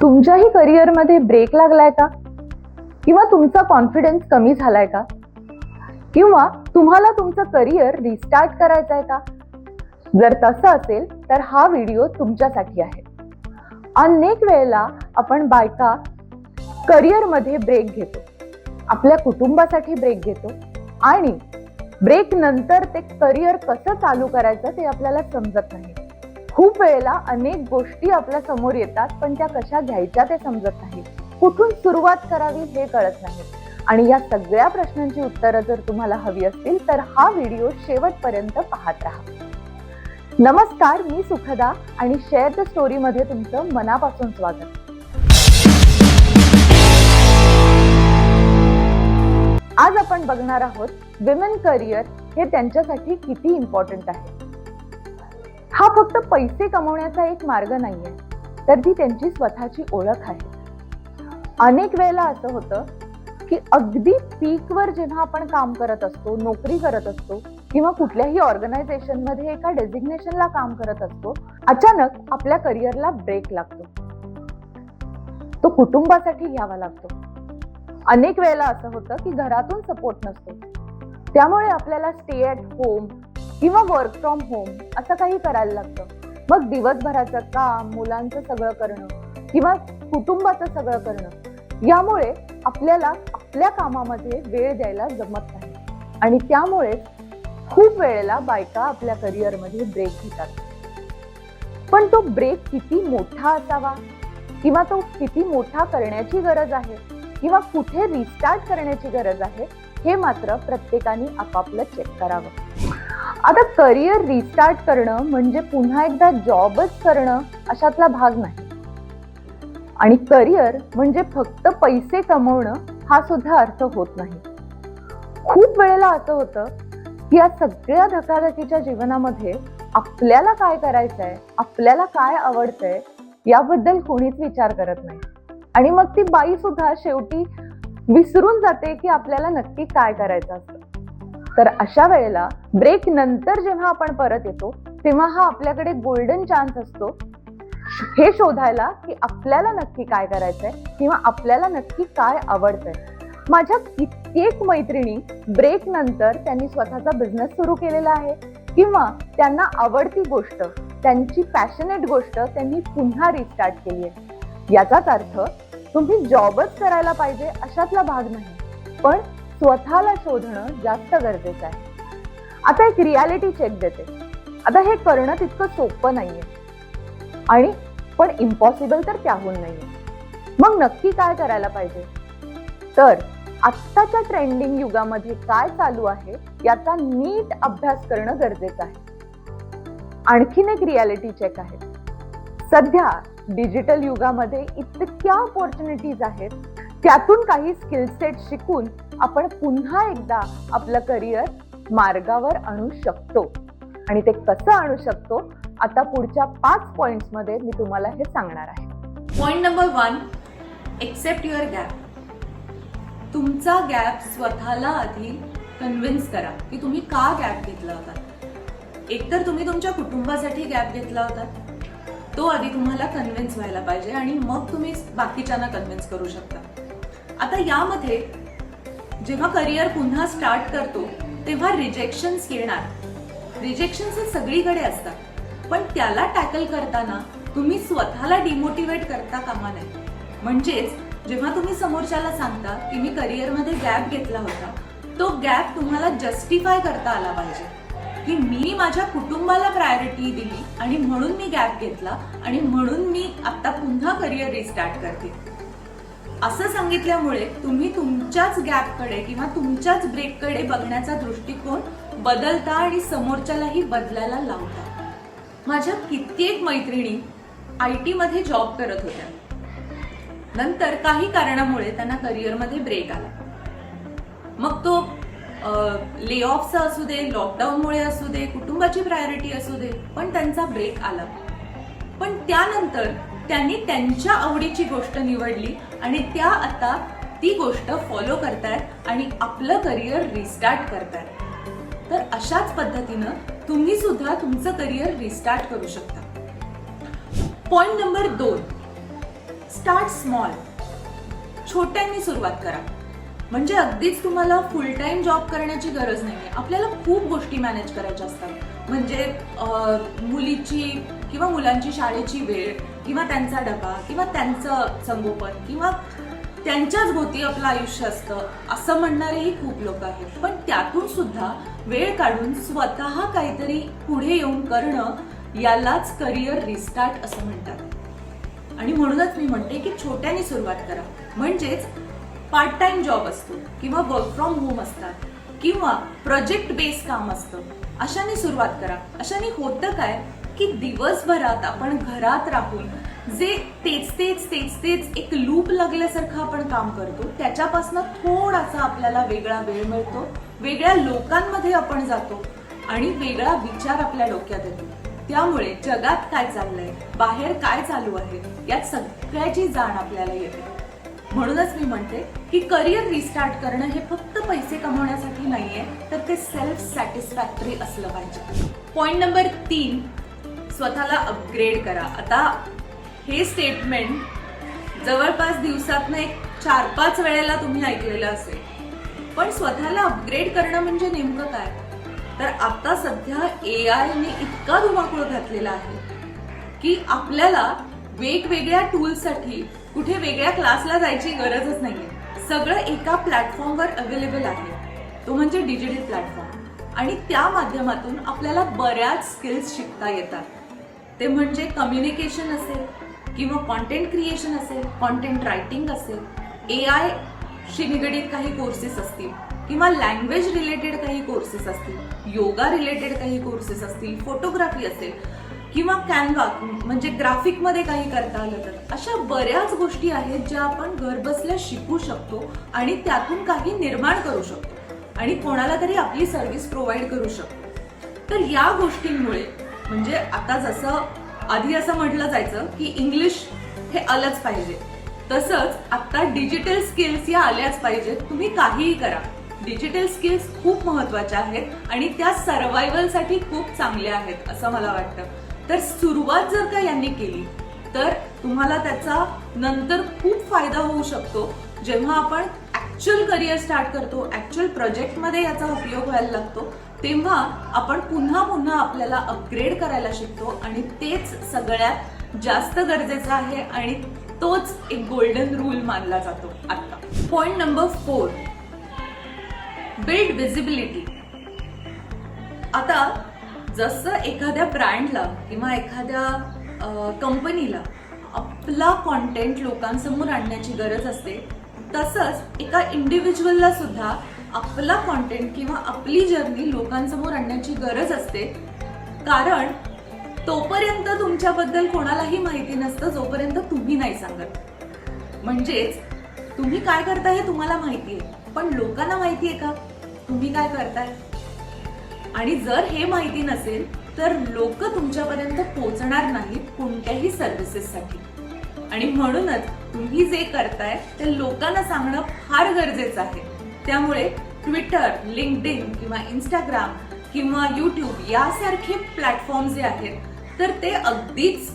तुमच्याही करिअरमध्ये ब्रेक लागलाय का? किंवा तुमचा कॉन्फिडन्स कमी झालाय का? किंवा तुम्हाला तुमचं करिअर रिस्टार्ट करायचं आहे का? जर तसं असेल तर हा व्हिडिओ तुमच्यासाठी आहे. अनेक वेळेला आपण बायका करिअरमध्ये ब्रेक घेतो, आपल्या कुटुंबासाठी ब्रेक घेतो आणि ब्रेक नंतर ते करिअर कसं चालू करायचं ते आपल्याला समजत नाही. खूप वेळेला अनेक गोष्टी आपल्या समोर येतात, पण त्या कशा घ्यायच्या ते समजत नाही. कुठून सुरुवात करावी हे कळत नाही. आणि या सगळ्या प्रश्नांची उत्तरं जर तुम्हाला हवी असतील तर हा व्हिडिओ शेवटपर्यंत पाहत राहा. नमस्कार, मी सुखदा आणि शेअर द स्टोरी मध्ये तुमचं मनापासून स्वागत. आज आपण बघणार आहोत विमेन करिअर हे त्यांच्यासाठी किती इम्पॉर्टंट आहे. हा फक्त पैसे कमवण्याचा एक मार्ग नाहीये, तर ती त्यांची स्वतःची ओळख आहे. अनेक वेळेला असं होतं की अगदी पीकवर जेव्हा आपण काम करत असतो, नोकरी करत असतो किंवा कुठल्याही ऑर्गनायझेशन मध्ये एका डेझिग्नेशनला काम करत असतो, अचानक आपल्या करिअरला ब्रेक लागतो. तो कुटुंबासाठी घ्यावा लागतो. अनेक वेळेला असं होतं की घरातून सपोर्ट नसतो, त्यामुळे आपल्याला स्टे ॲट होम किंवा वर्क फ्रॉम होम असं काही करायला लागतं. मग दिवसभराचं काम, मुलांचं सगळं करणं किंवा कुटुंबाचं सगळं करणं, यामुळे आपल्याला आपल्या कामामध्ये वेळ द्यायला जमत नाही आणि त्यामुळे खूप वेळेला बायका आपल्या करिअरमध्ये ब्रेक घेतात. पण तो ब्रेक किती मोठा असावा किंवा तो किती मोठा करण्याची गरज आहे किंवा कुठे रिस्टार्ट करण्याची गरज आहे हे मात्र प्रत्येकाने आपापलं चेक करावं. आता करिअर रिस्टार्ट करणं म्हणजे पुन्हा एकदा जॉबच करणं अशातला भाग नाही. आणि करिअर म्हणजे फक्त पैसे कमवणं हा सुद्धा अर्थ होत नाही. खूप वेळेला असं होतं की या सगळ्या धकाधकीच्या जीवनामध्ये आपल्याला काय करायचंय, आपल्याला काय आवडतंय याबद्दल कोणीच विचार करत नाही. आणि मग ती बाई सुद्धा शेवटी विसरून जाते की आपल्याला नक्की काय करायचं असतं. तर अशा वेळेला ब्रेक नंतर जेव्हा आपण परत येतो तेव्हा हा आपल्याकडे गोल्डन चान्स असतो हे शोधायला की आपल्याला नक्की काय करायचंय किंवा आपल्याला नक्की काय आवडतंय. माझ्या कित्येक मैत्रिणी ब्रेक नंतर त्यांनी स्वतःचा बिझनेस सुरू केलेला आहे किंवा त्यांना आवडती गोष्ट, त्यांची पॅशनेट गोष्ट त्यांनी पुन्हा रिस्टार्ट केली आहे. याचाच अर्थ तुम्ही जॉबच करायला पाहिजे अशातला भाग नाही, पण स्वतःला शोधणं जास्त गरजेचं आहे. आता एक रियालिटी चेक देते. आता हे करणं तितकं सोपं नाहीये आणि पण इम्पॉसिबल तर त्याहून नाहीये. मग नक्की काय करायला पाहिजे? तर आत्ताच्या ट्रेंडिंग युगामध्ये काय चालू आहे याचा नीट अभ्यास करणं गरजेचं आहे. आणखीन एक रियालिटी चेक आहे. सध्या डिजिटल युगामध्ये इतक्या ऑपॉर्च्युनिटीज आहेत, त्यातून काही स्किल सेट शिकून आपण पुन्हा एकदा आपलं करिअर मार्गावर आणू शकतो. आणि ते कसं आणू शकतो आता पुढच्या 5 पॉइंट्स मध्ये मी तुम्हाला हे सांगणार आहे. Point number 1, accept your gap. तुमचा गॅप स्वतःला आधी कन्व्हिन्स करा की तुम्ही का गॅप घेतला होता. एकतर तुम्ही तुमच्या कुटुंबासाठी गॅप घेतला होता, तो आधी तुम्हाला कन्व्हिन्स व्हायला पाहिजे आणि मग तुम्ही बाकीच्यांना कन्व्हिन्स करू शकता. आता यामध्ये जेव्हा करिअर पुन्हा स्टार्ट करतो तेव्हा रिजेक्शन्स येणार. रिजेक्शन्स हे सगळीकडे असतात, पण त्याला टॅकल करताना तुम्ही स्वतःला डिमोटिवेट करता कामा नये. म्हणजेच जेव्हा तुम्ही समोरच्याला सांगता की मी करिअरमध्ये गॅप घेतला होता, तो गॅप तुम्हाला जस्टिफाय करता आला पाहिजे की मी माझ्या कुटुंबाला प्रायोरिटी दिली आणि म्हणून मी गॅप घेतला आणि म्हणून मी आता पुन्हा करिअर रिस्टार्ट करते. असं सांगितल्यामुळे तुम्ही तुमच्याच गॅपकडे किंवा तुमच्याच ब्रेककडे बघण्याचा दृष्टिकोन बदलता आणि समोरच्यालाही बदलायला लावता. माझ्या कित्येक मैत्रिणी IT मध्ये जॉब करत होत्या. नंतर काही कारणामुळे त्यांना करिअरमध्ये ब्रेक आला. मग तो ले ऑफचा असू दे, लॉकडाऊनमुळे असू दे, कुटुंबाची प्रायोरिटी असू दे, पण त्यांचा ब्रेक आला. पण त्यानंतर त्यांनी त्यांच्या आवडीची गोष्ट निवडली आणि त्या आता ती गोष्ट फॉलो करतायत आणि आपलं करिअर रिस्टार्ट करतायत. तर अशाच पद्धतीनं तुम्ही सुद्धा तुमचं करिअर रिस्टार्ट करू शकता. Point number 2, start small. छोट्यांनी सुरुवात करा. म्हणजे अगदीच तुम्हाला फुल टाइम जॉब करण्याची गरज नाहीये. आपल्याला खूप गोष्टी मॅनेज करायच्या असतात. म्हणजे मुलीची किंवा मुलांची शाळेची वेळ किंवा त्यांचा डबा किंवा त्यांचं संगोपन किंवा त्यांच्याच भोवती आपलं आयुष्य असतं असं म्हणणारेही खूप लोक आहेत. पण त्यातून सुद्धा वेळ काढून स्वतः काहीतरी पुढे येऊन करणं यालाच करिअर रिस्टार्ट असं म्हणतात. आणि म्हणूनच मी म्हणते की छोट्याने सुरुवात करा. म्हणजेच पार्ट टाइम जॉब असतो किंवा वर्क फ्रॉम होम असतात किंवा प्रोजेक्ट बेस्ड काम असतं, अशाने सुरुवात करा. अशाने होतं काय की दिवसभरात आपण घरात राहून जे तेच तेच तेच तेच एक लूप लागल्यासारखं आपण काम करतो, त्याच्यापासून थोडासा आपल्याला वेगळा वेळ मिळतो, वेगळ्या लोकांमध्ये आपण जातो आणि वेगळा विचार आपल्या डोक्यात येतो. त्यामुळे जगात काय चाललंय, बाहेर काय चालू आहे, या सगळ्याची जाण आपल्याला येते. म्हणूनच मी म्हणते की करिअर रिस्टार्ट करणं हे फक्त पैसे कमवण्यासाठी नाहीये, तर ते सेल्फ सॅटिस्फॅक्टरी असलं पाहिजे. पॉइंट नंबर 3, स्वतःला अपग्रेड करा. आता हे स्टेटमेंट जवळपास दिवसातनं एक 4-5 वेळेला तुम्ही ऐकलेलं असेल. पण स्वतःला अपग्रेड करणं म्हणजे नेमकं काय? तर आता सध्या AI ने इतका धुमाकूळ घातलेला आहे की आपल्याला वेगवेगळ्या टूल्ससाठी कुठे वेगळ्या क्लासला जायची गरजच नाहीये. सगळं एका प्लॅटफॉर्मवर अवेलेबल आहे, तो म्हणजे डिजिटल प्लॅटफॉर्म. आणि त्या माध्यमातून आपल्याला बऱ्याच स्किल्स शिकता येतात. ते म्हणजे कम्युनिकेशन असेल किंवा कॉन्टेंट क्रिएशन असेल, कॉन्टेंट रायटिंग असेल, AI शी निगडीत काही कोर्सेस असतील किंवा लँग्वेज रिलेटेड काही कोर्सेस असतील, योगा रिलेटेड काही कोर्सेस असतील, फोटोग्राफी असेल किंवा कॅनवा म्हणजे ग्राफिक मध्ये काही करता आलं तर, अशा बऱ्याच गोष्टी आहेत ज्या आपण घर बसल्या शिकू शकतो आणि त्यातून काही निर्माण करू शकतो आणि कोणाला तरी आपली सर्व्हिस प्रोव्हाइड करू शकतो. तर या गोष्टींमुळे म्हणजे आता जसं आधी असं म्हटलं जायचं की इंग्लिश हे आलंच पाहिजे, तसंच आता डिजिटल स्किल्स या आल्याच पाहिजेत. तुम्ही काहीही करा, डिजिटल स्किल्स खूप महत्वाच्या आहेत आणि त्या सर्व्हायव्हलसाठी खूप चांगल्या आहेत असं मला वाटतं. तर सुरुवात जर का यांनी केली तर तुम्हाला त्याचा नंतर खूप फायदा होऊ शकतो. जेव्हा आपण ऍक्च्युअल करिअर स्टार्ट करतो, ऍक्च्युअल प्रोजेक्टमध्ये याचा उपयोग व्हायला लागतो, तेव्हा आपण पुन्हा पुन्हा आपल्याला अपग्रेड करायला शिकतो आणि तेच सगळ्यात जास्त गरजेचं आहे आणि तोच एक गोल्डन रूल मानला जातो. आता पॉइंट नंबर 4, बिल्ड विजिबिलिटी. आता जसं एखाद्या ब्रँडला किंवा एखाद्या कंपनीला आपला कॉन्टेंट लोकांसमोर आणण्याची गरज असते, तसंच एका इंडिव्हिज्युअलला सुद्धा आपला कॉन्टेंट किंवा आपली जर्नी लोकांसमोर आणण्याची गरज असते. कारण तोपर्यंत तुमच्याबद्दल कोणालाही माहिती नसतं जोपर्यंत तुम्ही नाही सांगत. म्हणजेच तुम्ही काय करताय हे तुम्हाला माहितीये, पण लोकांना माहितीये का तुम्ही काय करताय? आणि जर हे माहिती नसेल तर लोक तुमच्यापर्यंत पोहोचणार नाहीत कोणत्याही सर्व्हिसेससाठी. आणि म्हणूनच तुम्ही जे करताय ते लोकांना सांगणं फार गरजेचं आहे. त्यामुळे ट्विटर, लिंक्डइन किंवा इंस्टाग्राम किंवा युट्यूब यासारखे प्लॅटफॉर्म जे आहेत, तर ते अगदीच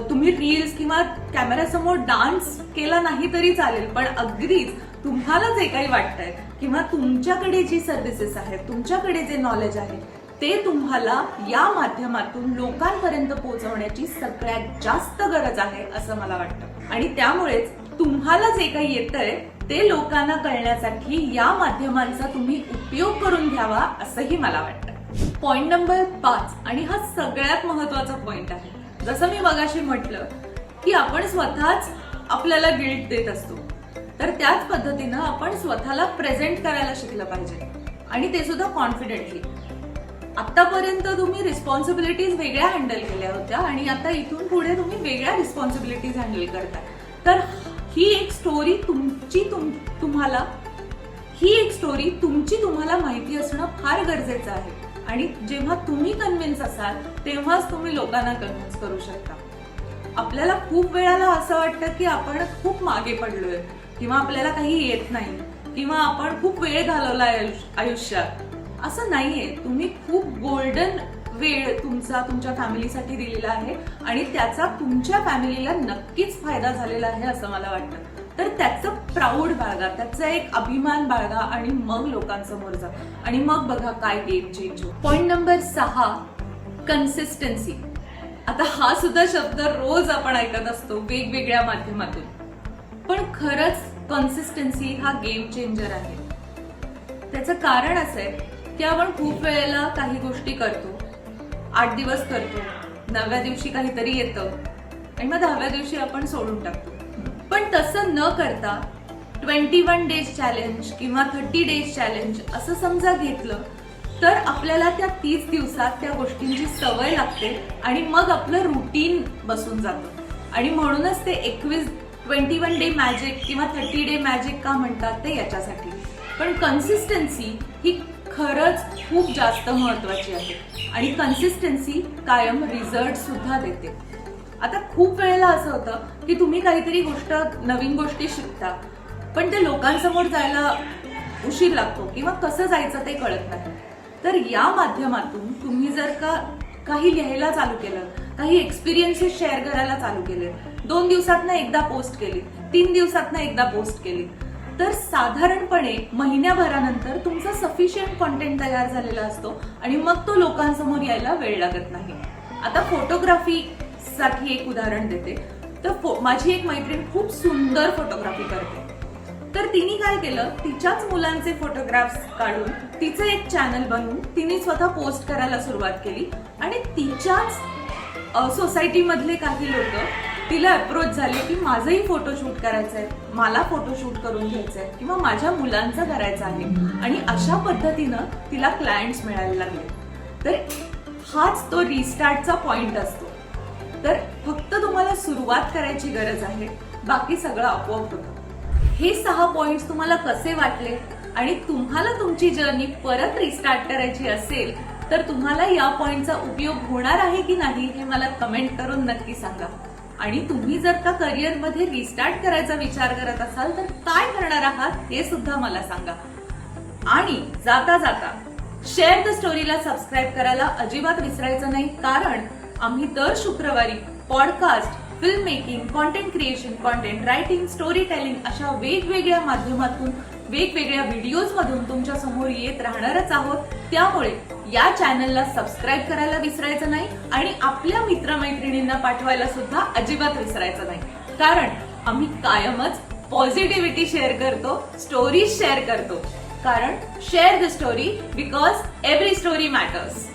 तुम्ही रील्स किंवा कॅमेऱ्यासमोर डान्स केला नाही तरी चालेल, पण अगदीच तुम्हाला जे काही वाटतंय किंवा तुमच्याकडे जी सर्व्हिसेस आहेत, तुमच्याकडे जे नॉलेज आहे, ते तुम्हाला या माध्यमातून लोकांपर्यंत पोहोचवण्याची सगळ्यात जास्त गरज आहे असं मला वाटतं. आणि त्यामुळेच तुम्हाला जे काही येतंय ते लोकांना कळण्यासाठी या माध्यमांचा तुम्ही उपयोग करून घ्यावा असंही मला वाटतं. पॉइंट नंबर 5, आणि हा सगळ्यात महत्वाचा पॉइंट आहे. जसं मी मगाशी म्हटलं की आपण स्वतःच आपल्याला गिल्ट देत असतो, तर त्याच पद्धतीनं आपण स्वतःला प्रेझेंट करायला शिकलं पाहिजे आणि ते सुद्धा कॉन्फिडेंटली. आतापर्यंत तुम्ही रिस्पॉन्सिबिलिटीज वेगळ्या हँडल केल्या होत्या आणि आता इथून पुढे तुम्ही वेगळ्या रिस्पॉन्सिबिलिटीज हँडल करताय. तर ही एक स्टोरी तुम्हाला माहिती असणं फार गरजेचं आहे. आणि जेव्हा तुम्ही कन्व्हिन्स असाल तेव्हाच तुम्ही लोकांना कन्व्हिन्स करू शकता. आपल्याला खूप वेळाला असं वाटतं की आपण खूप मागे पडलोय किंवा आपल्याला काही येत नाही किंवा आपण खूप वेळ घालवलाय आयुष्यात. असं नाहीये. तुम्ही खूप गोल्डन वेळ तुमचा तुमच्या फॅमिलीसाठी दिलेला आहे आणि त्याचा तुमच्या फॅमिलीला नक्कीच फायदा झालेला आहे असं मला वाटतं. तर त्याचं प्राऊड बाळगा, त्याचा एक अभिमान बाळगा आणि मग लोकांसमोर जा आणि मग बघा काय गेम चेंज हो. Point number 6, consistency. आता हा सुद्धा शब्द रोज आपण ऐकत असतो वेगवेगळ्या माध्यमातून, पण खरंच कन्सिस्टन्सी हा गेम चेंजर आहे. त्याचं कारण असं आहे की आपण खूप वेळेला काही गोष्टी करतो, 8 दिवस करतो, 9व्या दिवशी काहीतरी येतं आणि मग 10व्या दिवशी आपण सोडून टाकतो. पण तसं न करता 21 डेज चॅलेंज किंवा 30 डेज चॅलेंज असं समजा घेतलं तर आपल्याला त्या 30 दिवसात त्या गोष्टींची सवय लागते आणि मग आपलं रुटीन बसून जातं. आणि म्हणूनच ते 21 डे मॅजिक किंवा 30 डे मॅजिक का म्हणतात ते याच्यासाठी. पण कन्सिस्टन्सी ही खरंच खूप जास्त महत्वाची आहे आणि कन्सिस्टन्सी कायम रिझल्ट सुद्धा देते. आता खूप वेळेला असं होतं की तुम्ही काहीतरी नवीन गोष्टी शिकता, पण ते लोकांसमोर जायला उशीर लागतो किंवा कसं जायचं ते कळत नाही. तर या माध्यमातून तुम्ही जर का काही लिहायला चालू केलं, काही एक्सपिरियन्सेस शेअर करायला चालू केले, 2 दिवसातनं एकदा पोस्ट केली, 3 दिवसातनं एकदा पोस्ट केली, तर साधारणपणे महिन्याभरानंतर तुमचा सफिशियंट कॉन्टेंट तयार झालेला असतो आणि मग तो लोकांसमोर यायला वेळ लागत नाही. आता फोटोग्राफी साठी एक उदाहरण देते. तर माझी एक मैत्रीण खूप सुंदर फोटोग्राफी करते. तर तिने काय केलं, तिच्याच मुलांचे फोटोग्राफ्स काढून तिचं एक चॅनल बनवून तिने स्वतः पोस्ट करायला सुरुवात केली आणि तिच्याच सोसायटीमधले काही लोक तिला अप्रोच झाले की माझंही फोटोशूट करायचं आहे, मला फोटोशूट करून घ्यायचं आहे किंवा माझ्या मुलांचं करायचं आहे आणि अशा पद्धतीनं तिला क्लायंट्स मिळायला लागले. तर हाच तो रिस्टार्टचा पॉइंट असतो. तर फक्त तुम्हाला सुरुवात करायची गरज आहे, बाकी सगळं आपोआप होतं. हे 6 पॉइंट्स तुम्हाला कसे वाटले आणि तुम्हाला तुमची जर्नी परत रिस्टार्ट करायची असेल तर तुम्हाला या पॉइंटचा उपयोग होणार आहे की नाही हे मला कमेंट करून नक्की सांगा. आणि तुम्ही जर का करिअरमध्ये रिस्टार्ट करायचा विचार करत असाल तर काय करणार आहात हे सुद्धा मला सांगा. आणि जाता जाता शेअर द स्टोरीला सबस्क्राईब करायला अजिबात विसरायचं नाही, कारण आम्ही दर शुक्रवारी podcast, film making, content creation, content writing, story telling अशा वेगवेगळ्या माध्यमातून वेगवेगळ्या व्हिडिओज मधून तुमच्या समोर येत राहणारच आहोत. त्यामुळे या चॅनलला सबस्क्राईब करायला विसरायचं नाही आणि आपल्या मित्रमैत्रिणींना पाठवायला सुद्धा अजिबात विसरायचं नाही, कारण आम्ही कायमच पॉझिटिव्हिटी शेअर करतो, स्टोरीज शेअर करतो. कारण share the story because every story matters.